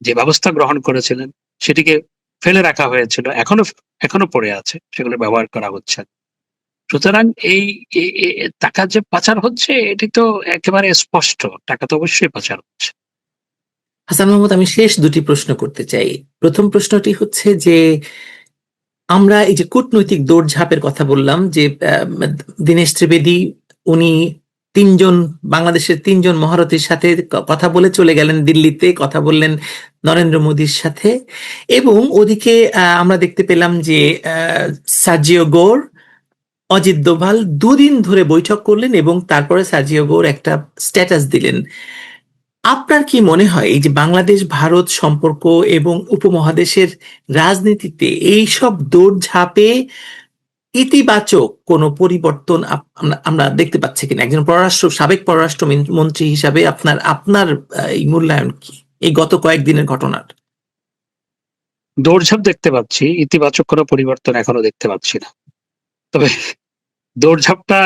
যে ব্যবস্থা গ্রহণ করেছিলেন সেটিকে ফেলে রাখা হয়েছিল, এখনো এখনো পড়ে আছে, সেগুলো ব্যবহার করা হচ্ছে না। সুতরাং এই টাকা যে পাচার হচ্ছে এটি তো একেবারে স্পষ্ট, টাকা তো অবশ্যই পাচার হচ্ছে। হাসান মাহমুদ, আমি শেষ দুটি প্রশ্ন করতে চাই। প্রথম প্রশ্নটি হচ্ছে যে আমরা এই যে কূটনৈতিক দৌড়ঝাঁপের কথা বললাম, যে দীনেশ ত্রিবেদী উনি তিনজন বাংলাদেশের তিনজন মহারথীর সাথে কথা বলে চলে গেলেন দিল্লিতে, কথা বললেন নরেন্দ্র মোদীর সাথে, এবং ওদিকে আমরা দেখতে পেলাম যে সার্জিও গোর, অজিত দোভাল 2 দিন ধরে বৈঠক করলেন এবং তারপরে সার্জিও গোর একটা স্ট্যাটাস দিলেন। আপনার কি মনে হয় এই যে বাংলাদেশ ভারত সম্পর্ক এবং উপমহাদেশের রাজনীতিতে এই সব দৌড়ঝাঁপে ইতিবাচক কোনো পরিবর্তন আমরা দেখতে পাচ্ছি কিনা? একজন সাবেক পররাষ্ট্র মন্ত্রী হিসাবে আপনার আপনার এই মূল্যায়ন কি এই গত কয়েকদিনের ঘটনার? দৌড়ঝাঁপ দেখতে পাচ্ছি, ইতিবাচক কোনো পরিবর্তন এখনো দেখতে পাচ্ছি না। তবে দৌড়ঝাঁপটা,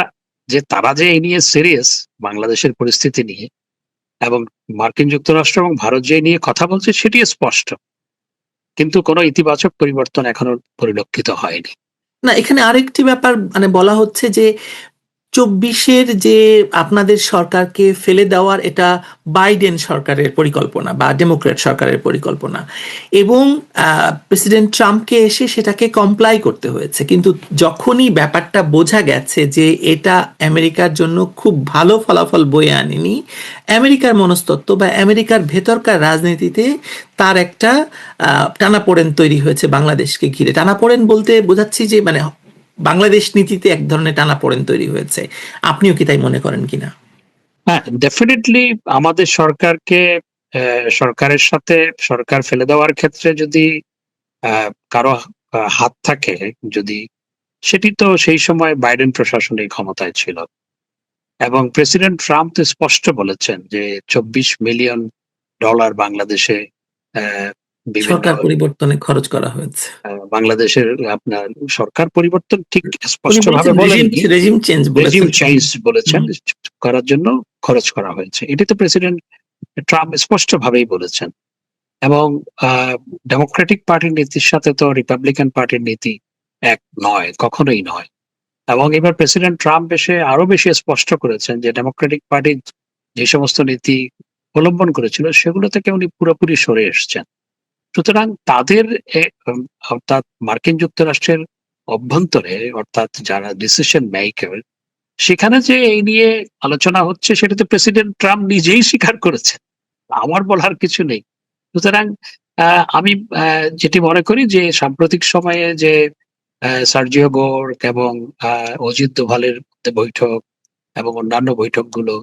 যে তারা যে এই নিয়ে সিরিয়াস বাংলাদেশের পরিস্থিতি নিয়ে, এবং মার্কিন যুক্তরাষ্ট্র এবং ভারত যে নিয়ে কথা বলছে সেটি স্পষ্ট, কিন্তু কোনো ইতিবাচক পরিবর্তন এখনো পরিলক্ষিত হয়নি। না, এখানে আরেকটি ব্যাপার মানে বলা হচ্ছে যে 24-এর যে আপনাদের সরকারকে ফেলে দেওয়ার এটা বাইডেন সরকারের পরিকল্পনা বা ডেমোক্র্যাট সরকারের পরিকল্পনা, এবং প্রেসিডেন্ট ট্রাম্পকে এসে সেটাকে কমপ্লাই করতে হয়েছে। কিন্তু যখনই ব্যাপারটা বোঝা গেছে যে এটা আমেরিকার জন্য খুব ভালো ফলাফল বয়ে আনেনি, আমেরিকার মনস্তত্ত্ব বা আমেরিকার ভেতরকার রাজনীতিতে তার একটা টানাপোড়েন তৈরি হয়েছে বাংলাদেশকে ঘিরে। টানাপোড়েন বলতে বোঝাচ্ছি যে মানে বাংলাদেশ নীতিতে এক ধরনের টানাপোড়েন তৈরি হয়েছে। আপনিও কি তাই মনে করেন কিনা? হ্যাঁ, ডেফিনেটলি আমাদের সরকারকে, সরকারের সাথে সরকার ফেলে দেওয়ার ক্ষেত্রে যদি কারো হাত থাকে, যদি, সেটি তো সেই সময় বাইডেন প্রশাসনের ক্ষমতায় ছিল, এবং প্রেসিডেন্ট ট্রাম্প তো স্পষ্ট বলেছেন যে $24 মিলিয়ন বাংলাদেশে বিভিন্ন সরকার পরিবর্তনে খরচ করা হয়েছে। বাংলাদেশের আপনার সরকার পরিবর্তন ঠিক উনি স্পষ্ট ভাবে বলেছেন বলেননি, রেজিম চেঞ্জ রেজিম বলেছেন। চেঞ্জ বলেছেন, হুম। করার জন্য খরচ করা হয়েছে, এটি তো প্রেসিডেন্ট ট্রাম্প স্পষ্ট ভাবেই বলেছেন। এবং ডেমোক্রেটিক পার্টির নীতির সাথে তো রিপাবলিকান পার্টির নীতি এক নয়, কখনোই নয়। এবং এবার প্রেসিডেন্ট ট্রাম্প এসে আরো বেশি স্পষ্ট করেছেন যে ডেমোক্রেটিক পার্টি যে সমস্ত নীতি অবলম্বন করেছিল সেগুলো থেকে উনি পুরোপুরি সরে এসেছেন। সুতরাং তাদের অর্থাৎ মার্কিন যুক্তরাষ্ট্রের অভ্যন্তরে, অর্থাৎ যারা ডিসিশন মেকার, সেখানে যে এই নিয়ে আলোচনা হচ্ছে সেটা তো প্রেসিডেন্ট ট্রাম্প নিজেই স্বীকার করেছেন, আমার বলার কিছু নেই। সুতরাং আমি যেটি মনে করি যে সাম্প্রতিক সময়ে যে সার্জিও গোর এবং অজিত দোভালের মধ্যে বৈঠক এবং অন্যান্য বৈঠকগুলো,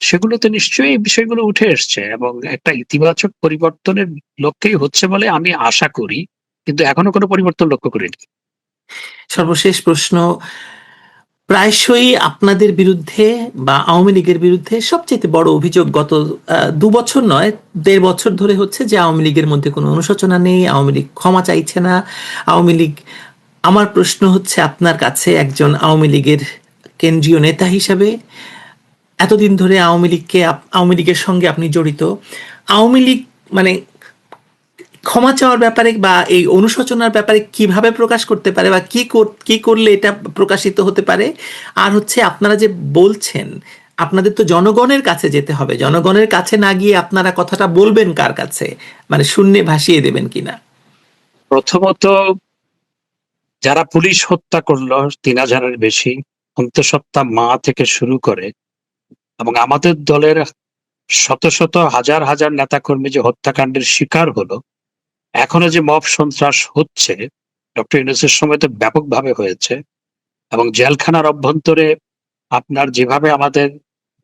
সেগুলোতে নিশ্চয়ই এই বিষয়গুলো উঠে এসছে এবং একটা ইতিবাচক পরিবর্তনের লক্ষ্যেই হচ্ছে বলে আমি আশা করি, কিন্তু এখনো কোনো পরিবর্তন লক্ষ্য করিনি। সর্বশেষ প্রশ্ন, প্রায়শই আপনাদের বিরুদ্ধে বা আওয়ামী লীগের বিরুদ্ধে সবচেয়ে বড় অভিযোগ গত 2 বছর নয়, 1.5 বছর ধরে হচ্ছে যে আওয়ামী লীগের মধ্যে কোনো অনুশোচনা নেই, আওয়ামী লীগ ক্ষমা চাইছে না। আওয়ামী লীগ, আমার প্রশ্ন হচ্ছে আপনার কাছে একজন আওয়ামী লীগের কেন্দ্রীয় নেতা হিসাবে, এতদিন ধরে আওয়ামী লীগের সঙ্গে আপনি জড়িত, আওয়ামী লীগ মানে ক্ষমা চাওয়ার ব্যাপারে বা এই অনুশোচনার ব্যাপারে কিভাবে প্রকাশ করতে পারে বা কি করলে এটা প্রকাশিত হতে পারে? আর হচ্ছে আপনারা যে বলছেন আপনাদের তো জনগণের কাছে যেতে হবে, জনগণের কাছে না গিয়ে আপনারা কথাটা বলবেন কার কাছে? মানে শূন্যে ভাসিয়ে দেবেন কিনা? প্রথমত, যারা পুলিশ হত্যা করলো 3000-এর বেশি, অন্তঃসত্ত্বা মা থেকে শুরু করে, এবং আমাদের দলের শত শত হাজার হাজার নেতাকর্মী যে হত্যাকাণ্ডের শিকার হলো, এখনো যে মব সন্ত্রাস হচ্ছে, ডক্টর ইউনূসের সময় তো ব্যাপকভাবে হয়েছে, এবং জেলখানার অভ্যন্তরে আপনার যেভাবে আমাদের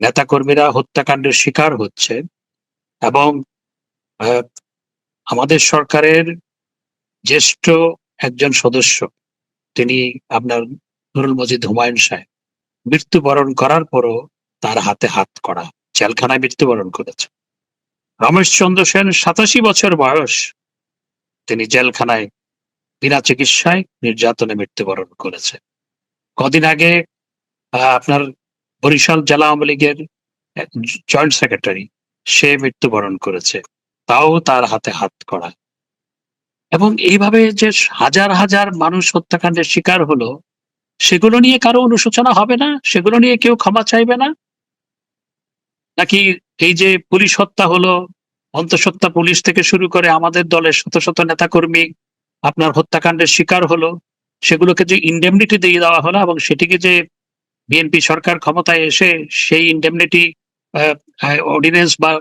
নেতাকর্মীরা হত্যাকাণ্ডের শিকার হচ্ছে, এবং আহ, আমাদের সরকারের জ্যেষ্ঠ একজন সদস্য, তিনি আপনার নুরুল মজিদ হুমায়ুন সাহেব, মৃত্যুবরণ করার পরও তার হাতে হাত করা, জেলখানায় মৃত্যুবরণ করেছে। রমেশচন্দ্র সেন 87 বছর বয়স, তিনি জেলখানায় বিনা চিকিৎসায় নির্যাতনে মৃত্যুবরণ করেছে। কদিন আগে আপনার বরিশাল জেলা আওয়ামী লীগের জয়েন্ট সেক্রেটারি, সে মৃত্যুবরণ করেছে, তাও তার হাতে হাত করা। এবং এইভাবে যে হাজার হাজার মানুষ হত্যাকাণ্ডের শিকার হলো, সেগুলো নিয়ে কারো অনুশোচনা হবে না? সেগুলো নিয়ে কেউ ক্ষমা চাইবে না? নাকি এই যে পুলিশ হত্যা হলো, অন্তঃসত্ত্বা পুলিশ থেকে শুরু করে আমাদের দলের শত শত নেতাকর্মী আপনার হত্যাকাণ্ডের শিকার হলো, সেগুলোকে যে ইনডেমনিটি দিয়ে দেওয়া হলো, এবং সেটিকে যে বিএনপি সরকার ক্ষমতায় এসে সেই ইনডেমনিটি অর্ডিন্যান্স বা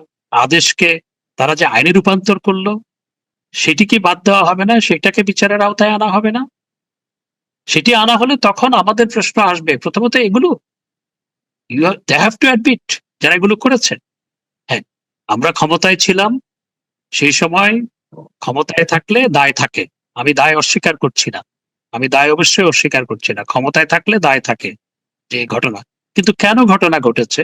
আদেশকে তারা যে আইনে রূপান্তর করলো, সেটি কি বাদ দেওয়া হবে না? সেটাকে বিচারের আওতায় আনা হবে না? সেটি আনা হলে তখন আমাদের প্রশ্ন আসবে, প্রথমত এগুলো দে হ্যাভ টু অ্যাডমিট, যারা এগুলো করেছে। হ্যাঁ, আমরা ক্ষমতায় ছিলাম, সেই সময় ক্ষমতায় থাকলে দায় থাকে, আমি দায় অস্বীকার করছি না, আমি দায় অবশ্যই অস্বীকার করছি না, ক্ষমতায় থাকলে দায় থাকে যে ঘটনা। কিন্তু কেন ঘটনা ঘটেছে?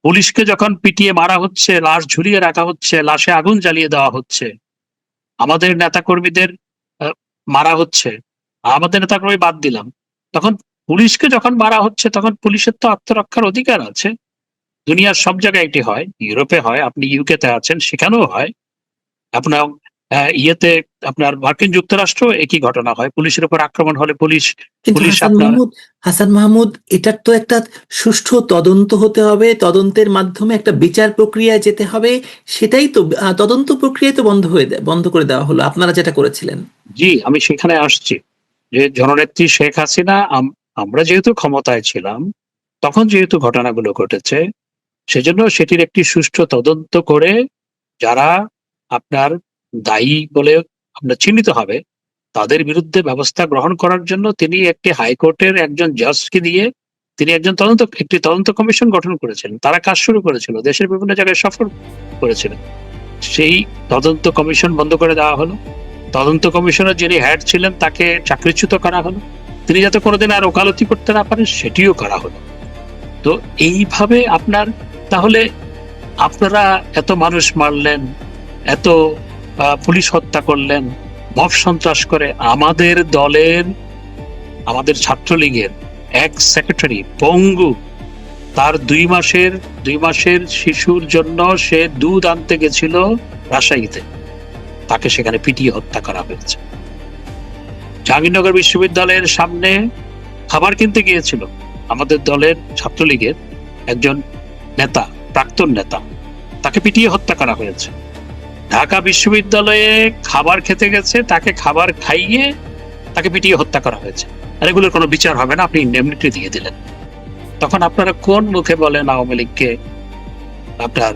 পুলিশকে যখন পিটিয়ে মারা হচ্ছে, লাশ ঝুলিয়ে রাখা হচ্ছে, লাশে আগুন জ্বালিয়ে দেওয়া হচ্ছে, আমাদের নেতাকর্মীদের মারা হচ্ছে, আমাদের নেতাকর্মী বাদ দিলাম, তখন পুলিশকে যখন মারা হচ্ছে, তখন পুলিশের তো আত্মরক্ষার অধিকার আছে। দুনিয়ার সব জায়গায় এটি হয়, ইউরোপে হয়, আপনি ইউকে তে আছেন, সেখানেও হয়। আপনার ইয়েতে আপনার মার্কিন যুক্তরাষ্ট্র একই ঘটনা হয়, পুলিশের উপর আক্রমণ হলে পুলিশ কিন্তু পুলিশ আপনার হাসান মাহমুদ, এটার তো একটা সুষ্ঠু তদন্ত হতে হবে, তদন্তের মাধ্যমে একটা বিচার প্রক্রিয়ায় যেতে হবে। সেটাই তো তদন্ত প্রক্রিয়ায় তো বন্ধ করে দেওয়া হলো আপনারা যেটা করেছিলেন। জি, আমি সেখানে আসছি যে জননেত্রী শেখ হাসিনা, আমরা যেহেতু ক্ষমতায় ছিলাম, তখন যেহেতু ঘটনাগুলো ঘটেছে, সেজন্য সেটির একটি সুষ্ঠু তদন্ত করে যারা আপনার দায়ী বলে আপনার চিহ্নিত হবে, তাদের বিরুদ্ধে ব্যবস্থা গ্রহণ করার জন্য তিনি একটি হাইকোর্টের একজন জাজকে দিয়ে তিনি একটি তদন্ত কমিশন গঠন করেছিলেন। তারা কাজ শুরু করেছিল, দেশের বিভিন্ন জায়গায় সফর করেছিলেন। সেই তদন্ত কমিশন বন্ধ করে দেওয়া হলো, তদন্ত কমিশনের যিনি হেড ছিলেন তাকে চাকরিচ্যুত করা হলো, তিনি যাতে কোনোদিন আর ওকালতি করতে না পারেন সেটিও করা হলো। তো এইভাবে আপনার, তাহলে আপনারা এত মানুষ মারলেন, এত পুলিশ হত্যা করলেন, মব সন্ত্রাস করে, আমাদের দলের, আমাদের ছাত্রলীগের এক সেক্রেটারি পঙ্গু, তার 2 মাসের শিশুর জন্য সে দুধ আনতে গেছিল রাজশাহীতে, তাকে সেখানে পিটিয়ে হত্যা করা হয়েছে। জাহাঙ্গীরনগর বিশ্ববিদ্যালয়ের সামনে খাবার কিনতে গিয়েছিল আমাদের দলের ছাত্রলীগের একজন নেতা, প্রাক্তন নেতা, তাকে পিটিয়ে হত্যা করা হয়েছে। ঢাকা বিশ্ববিদ্যালয়ে খাবার খেতে গেছে, তাকে খাবার খাইয়ে তাকে পিটিয়ে হত্যা করা হয়েছে। আর এগুলোর কোনো বিচার হবে না, আপনি ইনডেমনিটি দিয়ে দিলেন। তখন আপনারা কোন মুখে বলেন আওয়ামী লীগকে আপনার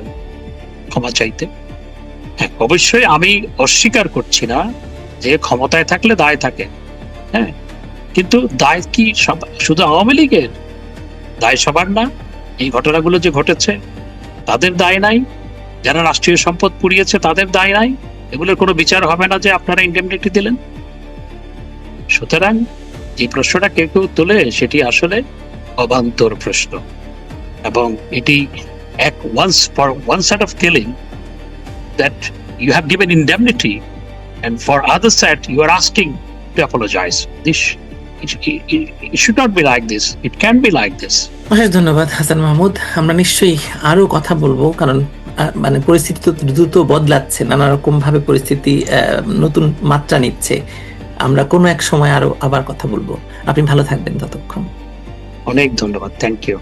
ক্ষমা চাইতে? হ্যাঁ, অবশ্যই আমি অস্বীকার করছি না যে ক্ষমতায় থাকলে দায় থাকে, হ্যাঁ, কিন্তু দায় কি শুধু আওয়ামী লীগের? দায় সবার না। এই ঘটনাগুলো যে ঘটেছে তাদের দায় নাই, যারা রাষ্ট্রীয় সম্পদ পুড়িয়েছে তাদের দায় নাই, এগুলোর কোনো বিচার হবে না যে আপনারা ইন্ডেমনিটি দিলেন? সুতরাং যে প্রশ্নটা কেউ কেউ তোলে সেটি আসলে অবান্তর প্রশ্ন, এবং এটি for one set of killing that you have given indemnity, and for other set you are asking to apologize. It should not be like this. It can be like this. অশেষ ধন্যবাদ হাসান মাহমুদ। আমরা নিশ্চয়ই আরো কথা বলবো, কারণ মানে পরিস্থিতি তো দ্রুত বদলাচ্ছে, নানা রকম ভাবে পরিস্থিতি নতুন মাত্রা নিচ্ছে। আমরা কোনো এক সময় আরো আবার কথা বলবো। আপনি ভালো থাকবেন ততক্ষণ। অনেক ধন্যবাদ। Thank you.